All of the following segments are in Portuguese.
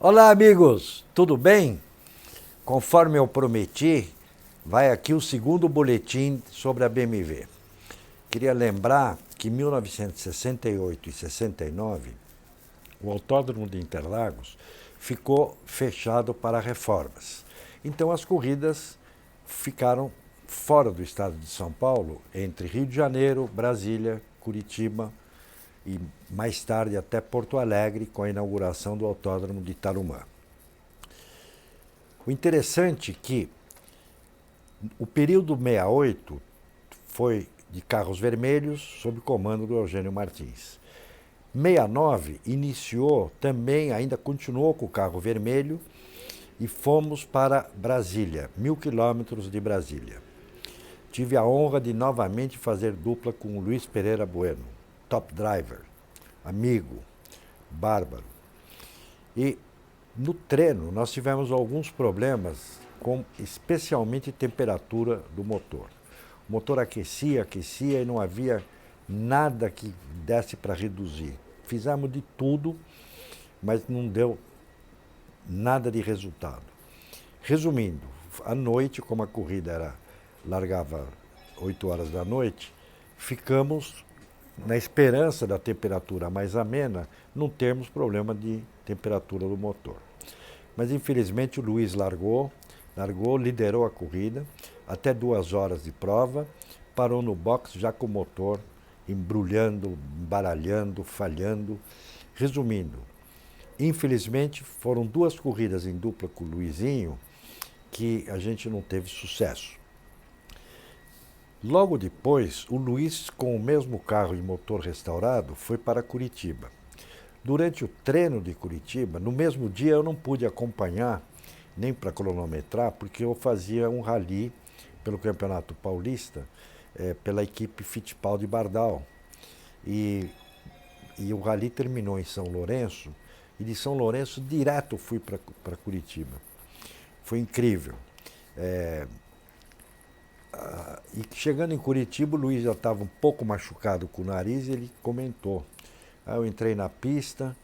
Olá, amigos, tudo bem? Conforme eu prometi, vai aqui o segundo boletim sobre a BMW. Queria lembrar que em 1968 e 69, o Autódromo de Interlagos ficou fechado para reformas. Então as corridas ficaram fora do estado de São Paulo, entre Rio de Janeiro, Brasília, Curitiba e mais tarde até Porto Alegre, com a inauguração do Autódromo de Tarumã. O interessante é que o período 68 foi de carros vermelhos, sob comando do Eugênio Martins. 69 iniciou também, ainda continuou com o carro vermelho, e fomos para Brasília, 1.000 quilômetros de Brasília. Tive a honra de novamente fazer dupla com o Luiz Pereira Bueno, top driver, amigo, bárbaro. E no treino nós tivemos alguns problemas com especialmente temperatura do motor. O motor aquecia e não havia nada que desse para reduzir. Fizemos de tudo, mas não deu nada de resultado. Resumindo, à noite, como a corrida largava 8 horas da noite, ficamos na esperança da temperatura mais amena, não termos problema de temperatura do motor. Mas infelizmente o Luiz largou, liderou a corrida, até 2 horas de prova, parou no box já com o motor embrulhando, embaralhando, falhando. Resumindo, infelizmente foram 2 corridas em dupla com o Luizinho que a gente não teve sucesso. Logo depois, o Luiz, com o mesmo carro e motor restaurado, foi para Curitiba. Durante o treino de Curitiba, no mesmo dia eu não pude acompanhar, nem para cronometrar, porque eu fazia um rally pelo Campeonato Paulista, pela equipe Fittipaldi Bardal. E o rally terminou em São Lourenço, e de São Lourenço direto fui para Curitiba. Foi incrível. E chegando em Curitiba, o Luiz já estava um pouco machucado com o nariz, e ele comentou. Aí eu entrei na pista,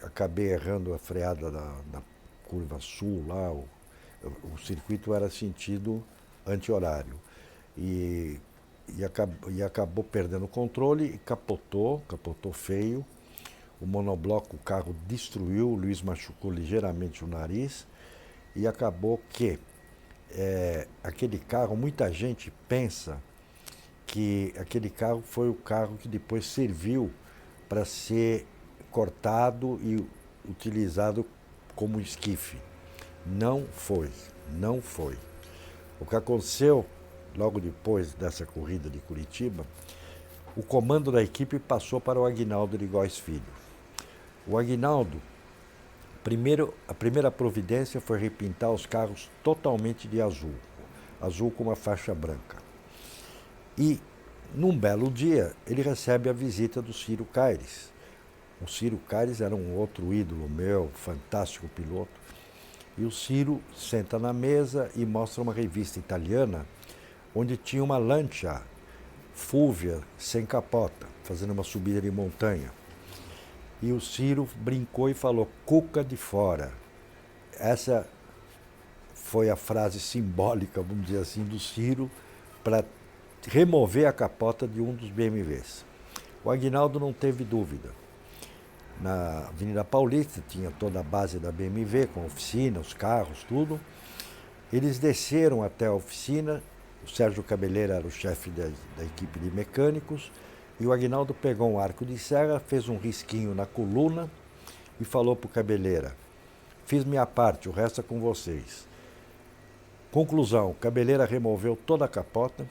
acabei errando a freada na curva sul lá, o circuito era sentido anti-horário. E acabou perdendo o controle e capotou feio. O monobloco, o carro destruiu, o Luiz machucou ligeiramente o nariz e acabou que aquele carro, muita gente pensa que aquele carro foi o carro que depois serviu para ser cortado e utilizado como esquife. Não foi. O que aconteceu logo depois dessa corrida de Curitiba, o comando da equipe passou para o Aguinaldo de Góes Filho. O Aguinaldo, a primeira providência foi repintar os carros totalmente de azul com uma faixa branca. E, num belo dia, ele recebe a visita do Ciro Caires. O Ciro Caires era um outro ídolo meu, fantástico piloto. E o Ciro senta na mesa e mostra uma revista italiana onde tinha uma Lancia Fulvia sem capota, fazendo uma subida de montanha. E o Ciro brincou e falou, cuca de fora. Essa foi a frase simbólica, vamos dizer assim, do Ciro para remover a capota de um dos BMWs. O Aguinaldo não teve dúvida. Na Avenida Paulista tinha toda a base da BMW, com a oficina, os carros, tudo. Eles desceram até a oficina, o Sérgio Cabeleira era o chefe da equipe de mecânicos, e o Aguinaldo pegou um arco de serra, fez um risquinho na coluna e falou para o Cabeleira, fiz minha parte, o resto é com vocês. Conclusão, o Cabeleira removeu toda a capota,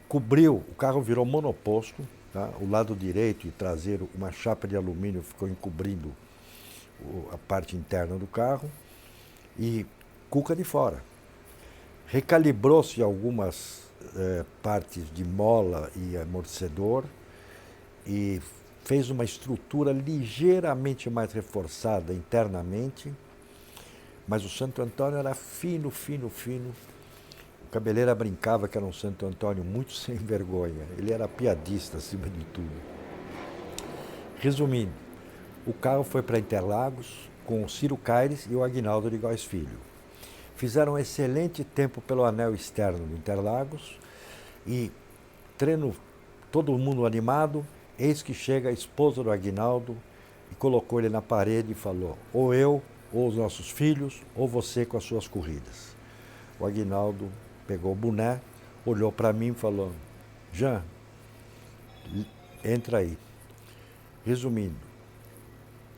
cobriu, o carro virou monoposto, tá? O lado direito e traseiro, uma chapa de alumínio ficou encobrindo a parte interna do carro e cuca de fora. Recalibrou-se algumas partes de mola e amortecedor e fez uma estrutura ligeiramente mais reforçada internamente, mas o Santo Antônio era fino. O Cabeleira brincava que era um Santo Antônio muito sem vergonha. Ele era piadista acima de tudo. Resumindo, o carro foi para Interlagos com o Ciro Caires e o Aguinaldo de Góes Filho. Fizeram um excelente tempo pelo anel externo de Interlagos e treino, todo mundo animado, eis que chega a esposa do Aguinaldo e colocou ele na parede e falou: ou eu, ou os nossos filhos, ou você com as suas corridas. O Aguinaldo pegou o boné, olhou para mim e falou: Jean, entra aí. Resumindo,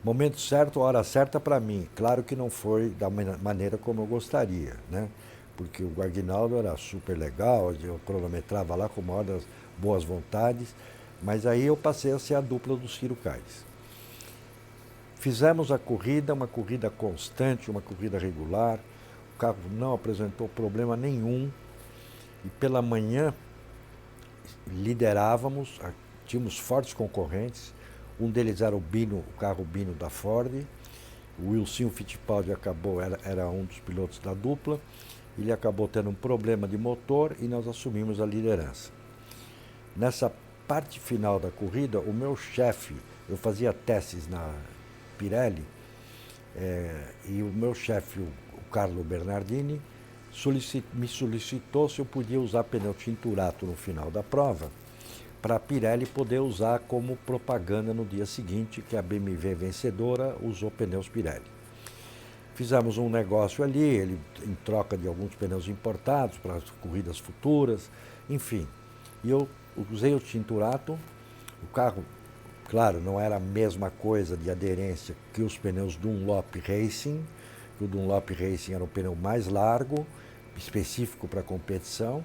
momento certo, hora certa para mim. Claro que não foi da maneira como eu gostaria, né? Porque o Aguinaldo era super legal, eu cronometrava lá com uma das boas vontades, mas aí eu passei a ser a dupla do Ciro Caires. Fizemos a corrida, uma corrida constante, uma corrida regular, o carro não apresentou problema nenhum e pela manhã liderávamos, tínhamos fortes concorrentes, um deles era o Bino, o carro Bino da Ford, o Wilson Fittipaldi era um dos pilotos da dupla, ele acabou tendo um problema de motor e nós assumimos a liderança. Nessa parte final da corrida, o meu chefe, eu fazia testes na Pirelli, e o meu chefe, o Carlo Bernardini, me solicitou se eu podia usar pneu Tinturato no final da prova, para a Pirelli poder usar como propaganda no dia seguinte, que a BMW vencedora usou pneus Pirelli. Fizemos um negócio ali, ele em troca de alguns pneus importados para as corridas futuras, enfim. E eu usei o Tinturato, o carro, claro, não era a mesma coisa de aderência que os pneus Dunlop Racing, que o Dunlop Racing era um pneu mais largo, específico para competição,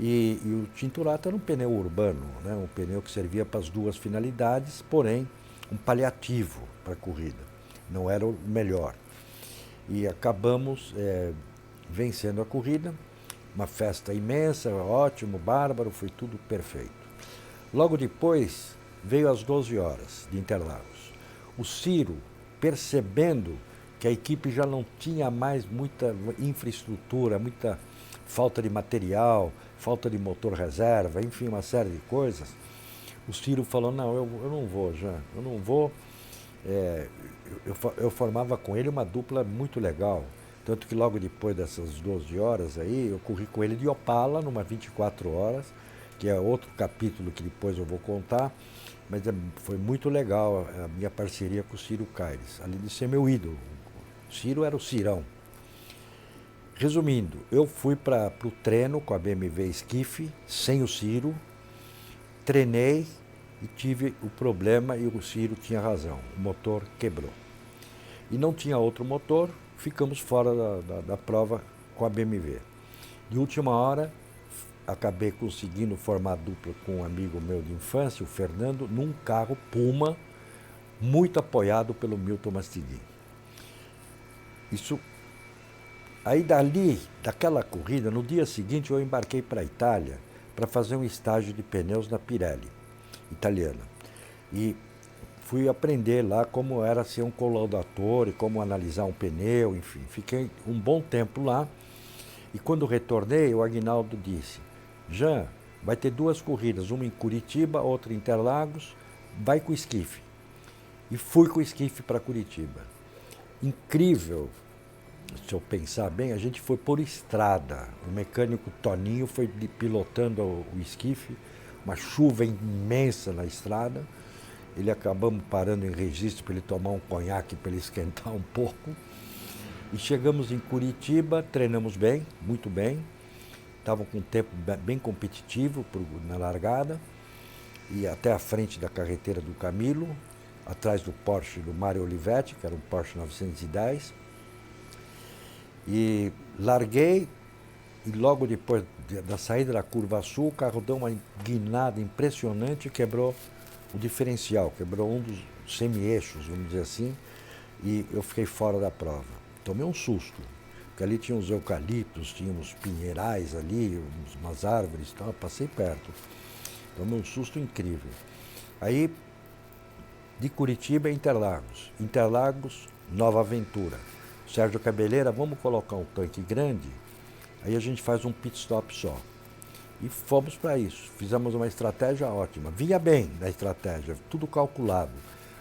e o Tinturato era um pneu urbano, né? Um pneu que servia para as duas finalidades, porém um paliativo para a corrida, não era o melhor. E acabamos vencendo a corrida, uma festa imensa, ótimo, bárbaro, foi tudo perfeito. Logo depois veio às 12 horas de Interlagos. O Ciro, percebendo que a equipe já não tinha mais muita infraestrutura, muita falta de material, falta de motor reserva, enfim, uma série de coisas, o Ciro falou: não, eu não vou, Jean, eu não vou. Eu formava com ele uma dupla muito legal, tanto que logo depois dessas 12 horas aí, eu corri com ele de Opala, numa 24 horas, que é outro capítulo que depois eu vou contar, mas foi muito legal a minha parceria com o Ciro Caires, além de ser meu ídolo. O Ciro era o Cirão. Resumindo, eu fui para o treino com a BMW Skiff, sem o Ciro, treinei e tive o problema, e o Ciro tinha razão, o motor quebrou. E não tinha outro motor, ficamos fora da prova com a BMW. De última hora, acabei conseguindo formar dupla com um amigo meu de infância, o Fernando, num carro Puma, muito apoiado pelo Milton Mastiguin. Aí daquela corrida, no dia seguinte eu embarquei para a Itália para fazer um estágio de pneus na Pirelli, italiana. E fui aprender lá como era ser um colaudator e como analisar um pneu, enfim. Fiquei um bom tempo lá e quando retornei, o Aguinaldo disse: Jean, vai ter 2 corridas, uma em Curitiba, outra em Interlagos, vai com o Skiff. E fui com o Skiff para Curitiba. Incrível, se eu pensar bem, a gente foi por estrada. O mecânico Toninho foi pilotando o Skiff, uma chuva imensa na estrada. Acabamos parando em Registro para ele tomar um conhaque, para ele esquentar um pouco. E chegamos em Curitiba, treinamos bem, muito bem. Estavam com um tempo bem competitivo na largada. E até à frente da carreteira do Camilo, atrás do Porsche do Mário Olivetti, que era um Porsche 910. E larguei, e logo depois da saída da curva sul, o carro deu uma guinada impressionante e quebrou o diferencial, quebrou um dos semi-eixos, vamos dizer assim, e eu fiquei fora da prova. Tomei um susto, porque ali tinha uns eucaliptos, tinha uns pinheirais ali, umas árvores e tal, passei perto. Tomei um susto incrível. Aí, de Curitiba a Interlagos. Interlagos, Nova Aventura. Sérgio Cabeleira, vamos colocar um tanque grande, aí a gente faz um pit stop só. E fomos para isso. Fizemos uma estratégia ótima. Vinha bem na estratégia, tudo calculado.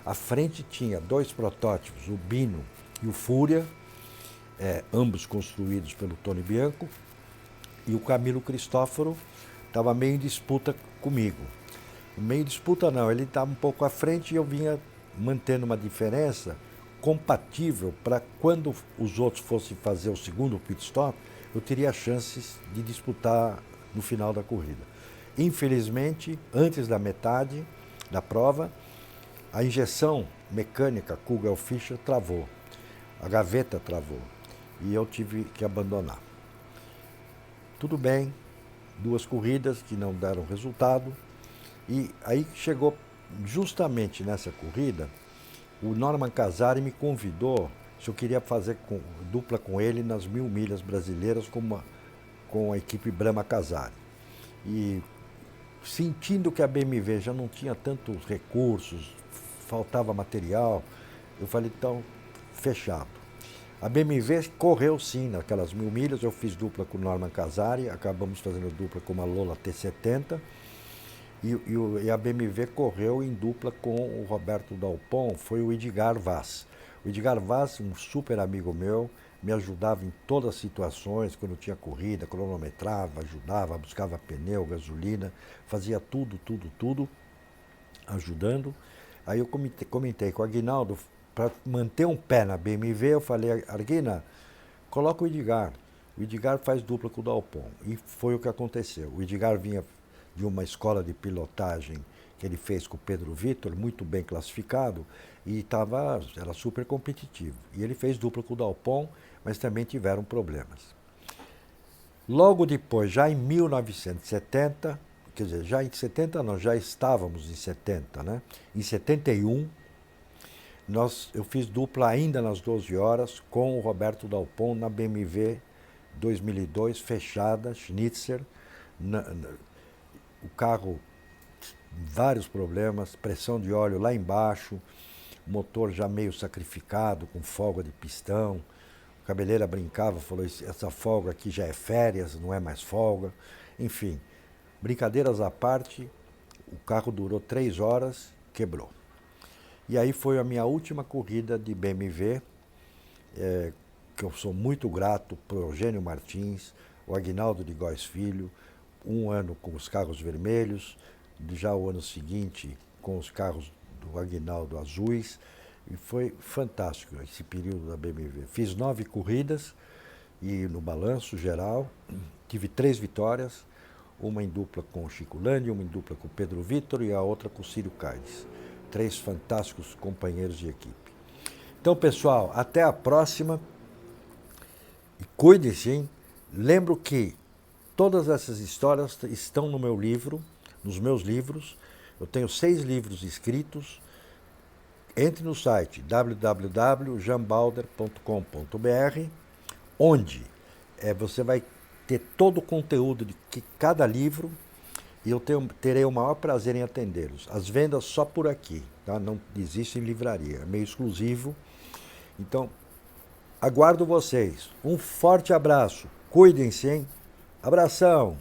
À frente tinha 2 protótipos, o Bino e o Fúria, ambos construídos pelo Tony Bianco, e o Camilo Cristóforo estava meio em disputa comigo. Meio em disputa não, ele estava um pouco à frente e eu vinha mantendo uma diferença compatível para quando os outros fossem fazer o segundo pit stop, eu teria chances de disputar no final da corrida. Infelizmente, antes da metade da prova, a injeção mecânica Kugel-Fischer travou, a gaveta travou e eu tive que abandonar. Tudo bem, 2 corridas que não deram resultado, e aí chegou justamente nessa corrida, o Norman Casari me convidou se eu queria fazer dupla com ele nas 1000 milhas brasileiras com a equipe Brahma Casari. E sentindo que a BMW já não tinha tantos recursos, faltava material, eu falei, então, fechado. A BMW correu sim naquelas 1000 milhas, eu fiz dupla com o Norman Casari, acabamos fazendo dupla com uma Lola T70, e a BMW correu em dupla com o Roberto Dalpon, foi o Edgar Vaz. O Edgar Vaz, um super amigo meu, me ajudava em todas as situações, quando tinha corrida, cronometrava, ajudava, buscava pneu, gasolina, fazia tudo, ajudando. Aí eu comentei com o Aguinaldo, para manter um pé na BMW, eu falei, Arguina, coloca o Edgar. O Edgar faz dupla com o Dalpon. E foi o que aconteceu. O Edgar vinha de uma escola de pilotagem que ele fez com o Pedro Vitor, muito bem classificado, e era super competitivo. E ele fez dupla com o Dalpon, mas também tiveram problemas. Logo depois, já em 1970, quer dizer, já em 70 não, já estávamos em 70, né? Em 71, eu fiz dupla ainda nas 12 horas com o Roberto Dalpon na BMW 2002, fechada, Schnitzer, o carro, vários problemas, pressão de óleo lá embaixo, motor já meio sacrificado, com folga de pistão. A cabeleira brincava, falou, essa folga aqui já é férias, não é mais folga. Enfim, brincadeiras à parte, o carro durou 3 horas, quebrou. E aí foi a minha última corrida de BMW, que eu sou muito grato para o Eugênio Martins, o Aguinaldo de Góes Filho, um ano com os carros vermelhos, já o ano seguinte com os carros do Aguinaldo azuis, e foi fantástico esse período da BMW. Fiz 9 corridas e no balanço geral tive 3 vitórias, uma em dupla com o Chico Landi, uma em dupla com o Pedro Vitor e a outra com o Círio Caires. 3 fantásticos companheiros de equipe. Então, pessoal, até a próxima. E cuide-se, hein? Lembro que todas essas histórias estão no meu livro, nos meus livros. Eu tenho 6 livros escritos. Entre no site www.jambalder.com.br, onde você vai ter todo o conteúdo de cada livro, e eu terei o maior prazer em atendê-los. As vendas só por aqui, tá? Não existe em livraria, é meio exclusivo. Então, aguardo vocês. Um forte abraço. Cuidem-se, hein? Abração!